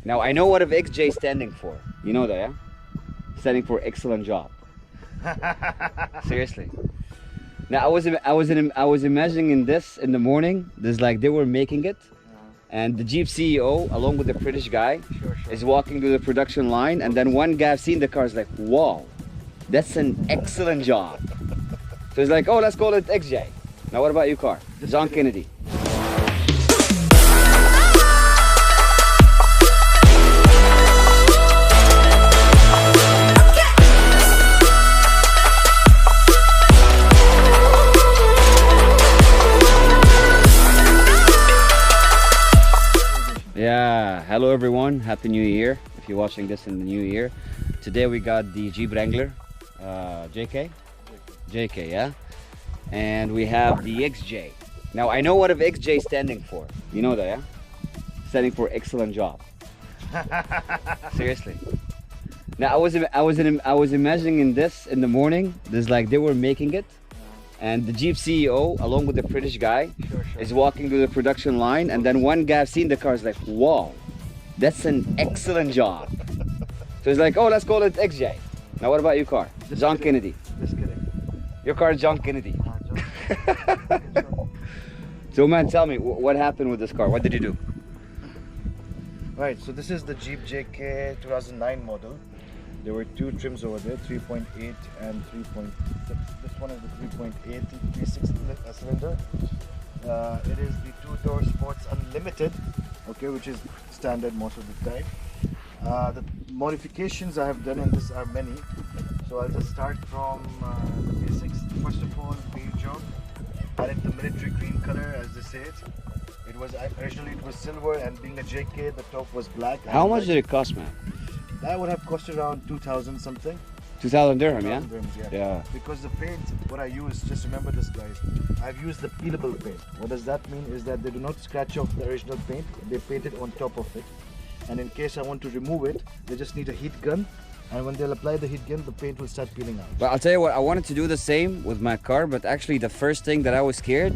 Now I know what of XJ standing for. You know that, yeah? Standing for excellent job. Seriously. Now I was imagining this in the morning. There's like they were making it, and the Jeep CEO along with the British guy is walking to the production line, and then one guy seen the car is like, wow, that's an excellent job. So he's like, oh, let's call it XJ. Now what about your car? John Kennedy. Yeah, hello everyone, happy new year if you're watching this in the new year. Today we got the Jeep Wrangler JK, yeah, and we have the XJ. Now I know what of XJ standing for. You know that, yeah? Standing for excellent job. Seriously. Now I was imagining this in the morning. There's like they were making it, and the Jeep CEO along with the British guy is walking to the production line, and then one guy seen the car is like, wow, that's an excellent job. So he's like, oh, let's call it XJ. Now what about your car? John Kennedy. Just kidding. Your car is John Kennedy. So man, tell me, what happened with this car? What did you do? Right, so this is the Jeep JK 2009 model. There were two trims over there, 3.8 and 3.6. This one is the 3.8 3.6 cylinder. It is the two-door Sports Unlimited, okay, which is standard most of the time. The modifications I have done in this are many, so I'll just start from the basics. First of all, paint job. Added the military green color, as they say it. It was originally it was silver, and being a JK, the top was black. How much did it cost, man? That would have costed around 2,000 something. 2,000 dirham, yeah? 2,000 dirhams, Yeah. Because the paint, what I use, just remember this guys, I've used the peelable paint. What does that mean is that they do not scratch off the original paint, they paint it on top of it. And in case I want to remove it, they just need a heat gun. And when they'll apply the heat gun, the paint will start peeling out. But I'll tell you what, I wanted to do the same with my car, but actually the first thing that I was scared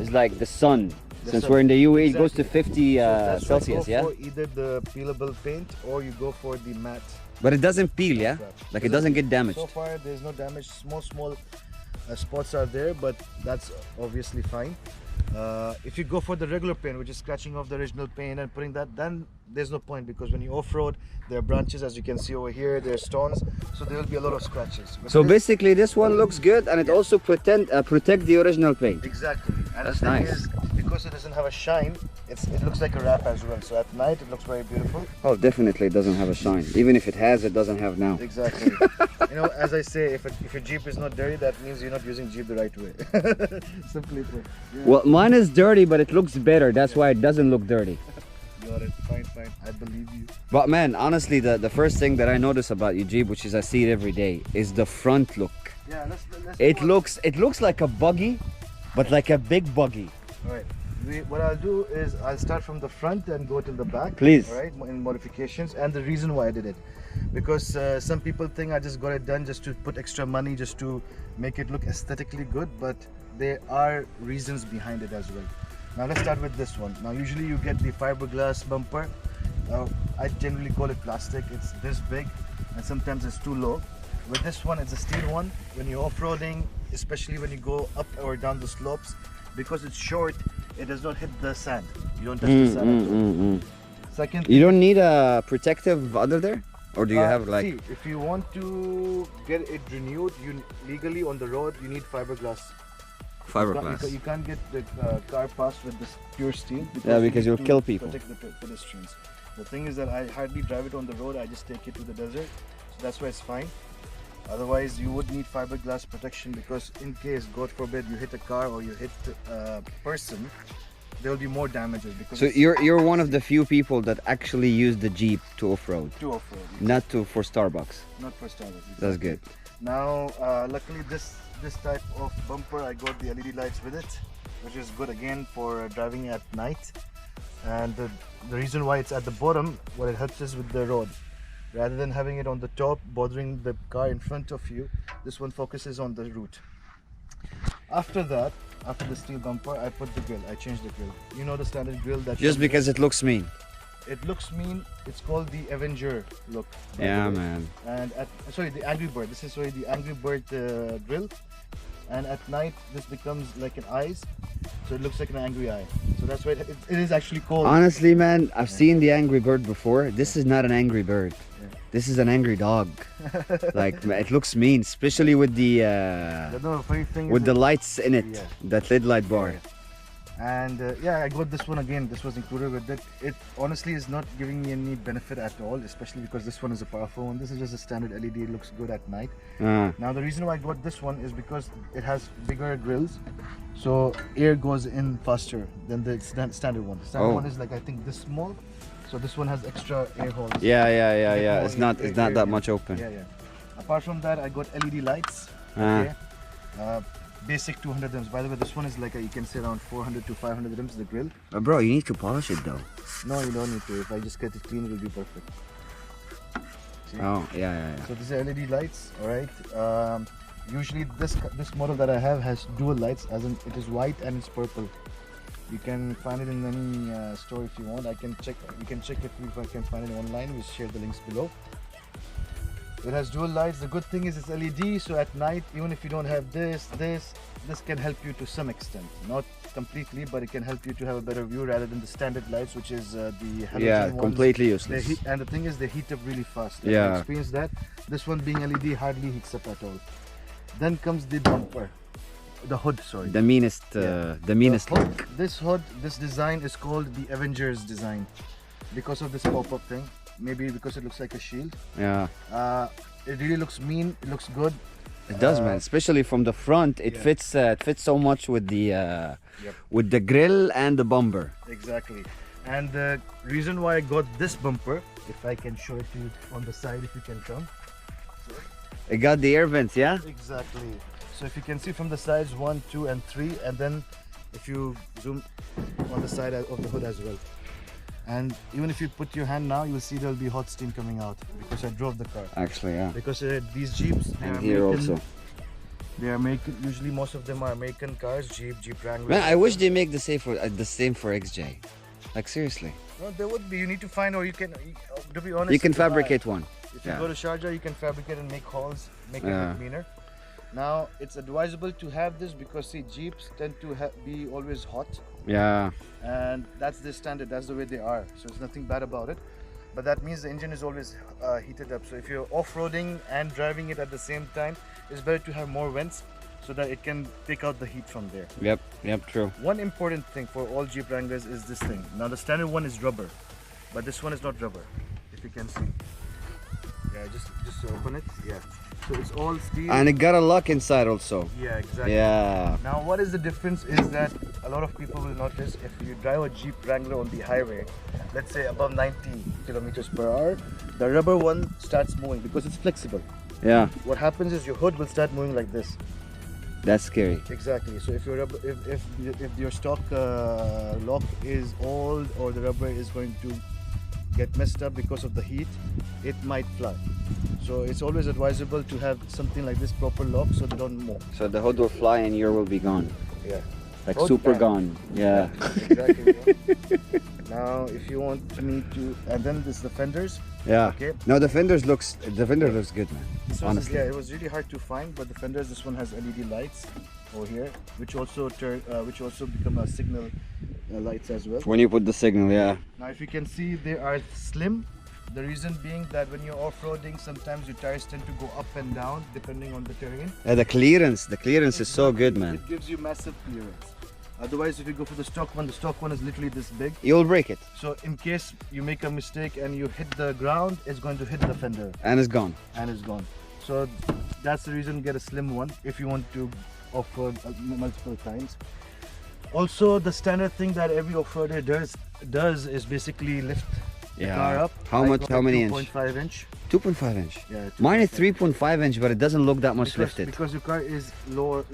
is like the sun. Since we're in the UAE, it goes to 50 Celsius, yeah? For either the peelable paint or you go for the matte. But it doesn't peel, yeah? Like it doesn't get damaged. So far, there's no damage. Small spots are there, but that's obviously fine. If you go for the regular paint, which is scratching off the original paint and putting that, then there's no point, because when you off-road, there are branches, as you can see over here, there are stones, so there will be a lot of scratches. But so basically this one looks good, and it also protect the original paint. Exactly. And that's the thing nice. is, because it doesn't have a shine, it looks like a wrap as well. So at night, it looks very beautiful. Oh, definitely it doesn't have a shine. Even if it has, it doesn't have now. Exactly. You know, as I say, if your Jeep is not dirty, that means you're not using Jeep the right way. Simply put. Yeah. Well, mine is dirty, but it looks better. That's why it doesn't look dirty. Got it. Fine. I believe you. But man, honestly, the first thing that I notice about your Jeep, which is I see it every day, is the front look. Yeah, let's It looks like a buggy, but like a big buggy. All right. What I'll do is I'll start from the front and go till the back. Please. All right, in modifications, and the reason why I did it, because some people think I just got it done just to put extra money, just to make it look aesthetically good, but there are reasons behind it as well. Now let's start with this one. Now usually you get the fiberglass bumper. I generally call it plastic. It's this big, and sometimes it's too low. With this one, it's a steel one. When you're off-roading, especially when you go up or down the slopes, because it's short, it does not hit the sand. You don't touch the sand. Second, you don't need a protective under there, or do you have like? See, if you want to get it renewed, you legally on the road, you need fiberglass. Fiberglass. You can't get the car passed with this pure steel. Because you'll kill people. Protect the pedestrians. The thing is that I hardly drive it on the road. I just take it to the desert, so that's why it's fine. Otherwise, you would need fiberglass protection, because in case, God forbid, you hit a car or you hit a person, there will be more damages. Because So you're one of the few people that actually use the Jeep to off-road. to off-road, Not for Starbucks. not for Starbucks. Exactly. That's good. Now, luckily, this type of bumper, I got the LED lights with it, which is good again for driving at night. And the reason why it's at the bottom, what it helps is with the road. Rather than having it on the top, bothering the car in front of you, this one focuses on the route. After that, after the steel bumper, I put the grill. I changed the grill. You know the standard grill that... Just because it looks mean. it looks mean. It's called the Avenger look. by the Yeah, way. man. And sorry, the Angry Bird. This is the Angry Bird grill. And at night, this becomes like an eyes, so it looks like an angry eye. So that's why it is actually called. Honestly, man, I've seen the Angry Bird before. This is not an angry bird. Yeah. This is an angry dog. Like, it looks mean, especially with the Funny thing with is the lights in it. Yeah. That lid light bar. And yeah, I got this one again. This was included with it. It honestly is not giving me any benefit at all, especially because this one is a powerful one. This is just a standard LED. It looks good at night. Now the reason why I got this one is because it has bigger grills, so air goes in faster than the standard one. The standard one is like, I think, this small, so this one has extra air holes. Yeah. It's not air, that much open. Yeah. Apart from that, I got LED lights. Ah. Okay. Basic 200 dirhams. By the way, this one is like you can say around 400 to 500 dirhams, the grill. Bro, you need to polish it though. No, you don't need to. If I just get it clean, it will be perfect. See? Oh, yeah. So these are LED lights, alright. Usually this model that I have has dual lights, as in it is white and it's purple. You can find it in any store if you want. I can check. You can check if I can find it online. We'll share the links below. It has dual lights. The good thing is it's LED, so at night, even if you don't have this can help you to some extent. Not completely, but it can help you to have a better view rather than the standard lights, which is the halogen ones. Completely useless. And the thing is, they heat up really fast. Yeah. I experienced that. This one being LED hardly heats up at all. Then comes the bumper, the hood. Sorry. The meanest, the meanest hood, look. This design is called the Avengers design because of this pop-up thing. Maybe because it looks like a shield. Yeah. It really looks mean. It looks good. It does, man. Especially from the front, it fits. It fits so much with the with the grill and the bumper. Exactly. And the reason why I got this bumper, if I can show it to you on the side, if you can come. It got the air vents, yeah. Exactly. So if you can see from the sides 1, 2, and 3, and then if you zoom on the side of the hood as well. And even if you put your hand now, you will see there will be hot steam coming out because I drove the car. Actually, yeah. Because these Jeeps, And here also. They are American. Usually, most of them are American cars. Jeep Wrangler. Man, I wish they make the same for XJ. Like seriously. No, there would be. You need to find, or you can. To be honest, You can fabricate one. If you go to Sharjah, you can fabricate and make holes, make it look meaner. Now, it's advisable to have this because see, Jeeps tend to be always hot. Yeah. And that's the standard. That's the way they are. So it's nothing bad about it. But that means the engine is always heated up. So if you're off-roading and driving it at the same time, it's better to have more vents so that it can take out the heat from there. Yep, true. One important thing for all Jeep Wranglers is this thing. Now the standard one is rubber, but this one is not rubber. If you can see. Yeah, just open it. Yeah. So it's all steel. And it got a lock inside also. Yeah, exactly. Yeah. Now what is the difference is that a lot of people will notice if you drive a Jeep Wrangler on the highway, let's say above 90 kilometers per hour, the rubber one starts moving because it's flexible. Yeah. What happens is your hood will start moving like this. That's scary. Exactly. So if your rubber, if your stock lock is old or the rubber is going to get messed up because of the heat, it might fly. So it's always advisable to have something like this proper lock so they don't move. So the hood will fly and your will be gone. Yeah. Like Hood super pan. gone. Yeah. Exactly. Now if you want me to, and then this the fenders. Yeah. Okay. No, the fender looks good, man. Honestly. Yeah, it was really hard to find, but the fenders. This one has LED lights over here, which also become a signal lights as well. When you put the signal, yeah. Now if you can see, they are slim. The reason being that when you're off-roading, sometimes your tires tend to go up and down depending on the terrain. Yeah, the clearance is so good, man. It gives you massive clearance. Otherwise, if you go for the stock one is literally this big. You'll break it. So in case you make a mistake and you hit the ground, it's going to hit the fender. And it's gone. And it's gone. So that's the reason get a slim one if you want to off-road multiple times. Also, the standard thing that every off-roader does is basically lift the car up. How much? How many inch? 2.5 inch. 2.5 inch. Yeah. Mine is 3.5 inch, but it doesn't look that much lifted. Because your car is lower.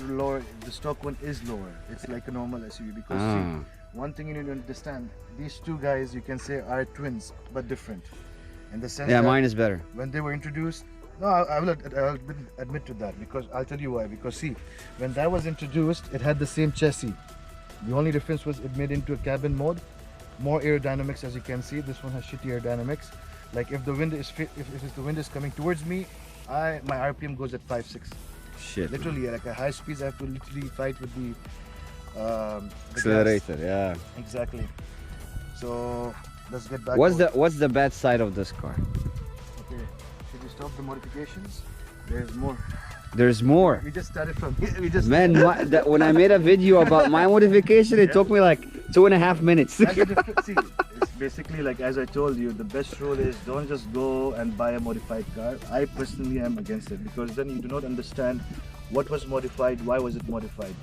The stock one is lower. It's like a normal SUV. Because see, one thing you need to understand: these two guys, you can say, are twins, but different. In the sense Yeah, that mine is better. when they were introduced. No, I'll admit to that because I'll tell you why. Because see, when that was introduced, it had the same chassis. The only difference was it made into a cabin mode, more aerodynamics, as you can see. This one has shitty aerodynamics. Like if the wind is if the wind is coming towards me, my RPM goes at 5-6. Shit. Literally, like at high speeds, I have to literally fight with the Accelerator, gas. yeah. Exactly. So let's get back. What's the bad side of this car? Okay, should we stop the modifications? There's more. There's more. We just started from here. We just Man, when I made a video about my modification, it took me like 2.5 minutes. See, it's basically like as I told you, the best rule is don't just go and buy a modified car. I personally am against it because then you do not understand what was modified, why was it modified.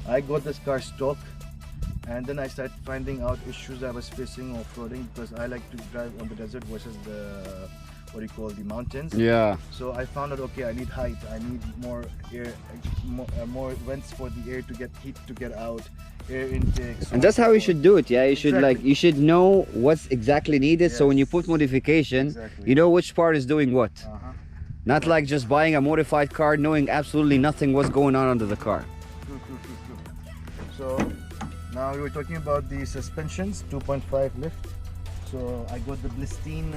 I got this car stock, and then I started finding out issues I was facing off-roading because I like to drive on the desert versus the what do you call the mountains. Yeah. So I found out, okay, I need height, I need more air, more vents for the air to get heat to get out, air intake. So And that's how you should do it. Yeah, you should Exactly. you should know what's exactly needed. So when you Yes. put modification, Exactly. you know which part is doing what. Not like just buying a modified car knowing absolutely nothing what's going on under the car. True. So now we were talking about the suspensions, 2.5 lift. So I got the Blistine,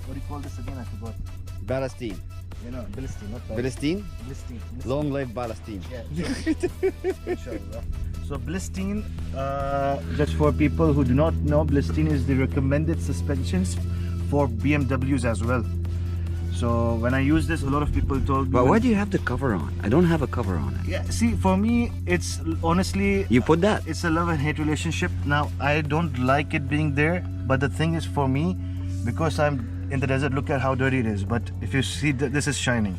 what do you call this again? I forgot. Ballastine. You know, Blistine, not Ballastine? Blistine. Long live Ballastine. Yeah, inshallah. So Blistine, just for people who do not know, Blistine is the recommended suspensions for BMWs as well. So when I use this, a lot of people told me. But why do you have the cover on? I don't have a cover on it. Yeah, see, for me, it's honestly. You put that? It's a love and hate relationship. Now, I don't like it being there, but the thing is for me, because I'm in the desert, look at how dirty it is. But if you see that this is shining.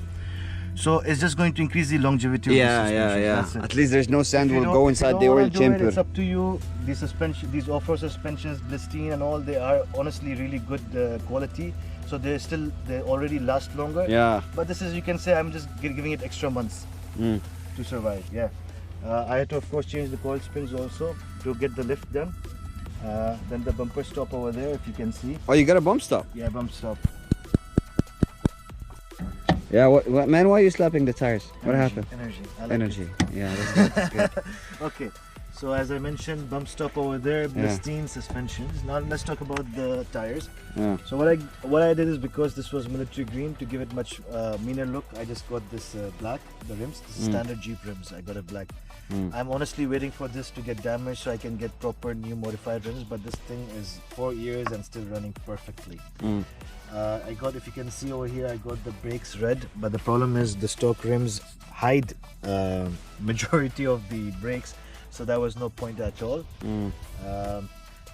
So it's just going to increase the longevity of the suspension. That's it. At least there's no sand If you will don't- go if you inside don't the oil wanna do it, chamber. It's up to you. The suspension, these off-road suspensions, Blistine and all, they are honestly really good quality. So they already last longer. Yeah. But this is, you can say, I'm just giving it extra months to survive. Yeah. I had to, of course, change the coil springs also to get the lift done. Then the bumper stop over there, if you can see. Oh, you got a bump stop? Yeah, bump stop. Yeah, what man, why are you slapping the tires? What Energy, happened? Energy. I like Energy. Yeah, that's good. Okay, so as I mentioned, bump stop over there, Blistine suspensions. Now let's talk about the tires. Yeah. So what I did is, because this was military green, to give it much meaner look, I just got this black, the rims. This is standard Jeep rims. I got it black. I'm honestly waiting for this to get damaged so I can get proper new modified rims, but this thing is 4 years and still running perfectly. I got, if you can see over here, I got the brakes red, but the problem is the stock rims hide majority of the brakes, so that was no point at all.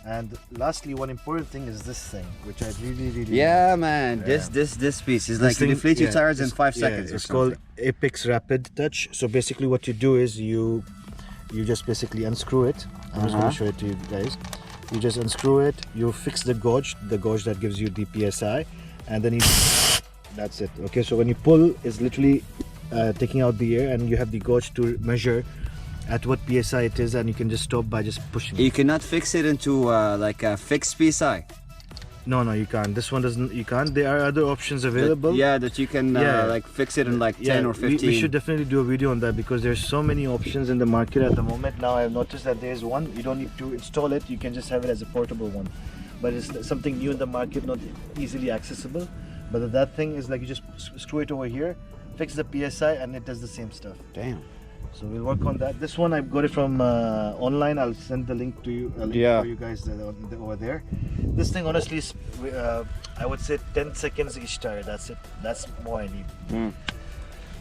And lastly, one important thing is this thing, which I really Yeah, man. This piece is like you deflate your tires in 5 seconds. It's called Apex Rapid Touch. So basically what you do is you just basically unscrew it. I'm just going to show it to you guys. You just unscrew it, you fix the gauge that gives you the PSI, and then that's it. Okay, so when you pull, it's literally taking out the air, and you have the gauge to measure at what PSI it is, and you can just stop by just pushing it. You cannot fix it into like a fixed PSI. No, you can't. This one doesn't. You can't. There are other options available. That you can like fix it in like 10 or 15. We should definitely do a video on that, because there's so many options in the market at the moment. Now I've noticed that there's one, you don't need to install it, you can just have it as a portable one. But it's something new in the market, not easily accessible. But that thing is like you just screw it over here, fix the PSI, and it does the same stuff. Damn. So we'll work on that. This one I got it from online. I'll send the link to you. For you guys over there. This thing honestly is, I would say 10 seconds each tire. That's it. That's more I need.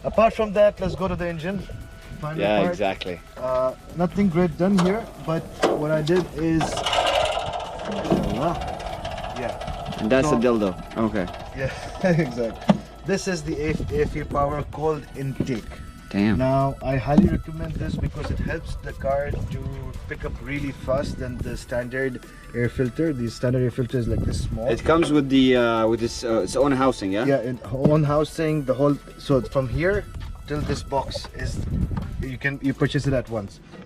Apart from that, let's go to the engine. Final part. Exactly. Nothing great done here, but what I did is, And that's a dildo. Okay. yeah, exactly. This is the air power cold intake. Damn. Now I highly recommend this because it helps the car to pick up really fast than the standard air filter. The standard air filter is like this small. It comes with the with this its own housing, yeah? Yeah, own housing, the whole. So from here till this box is, you purchase it at once.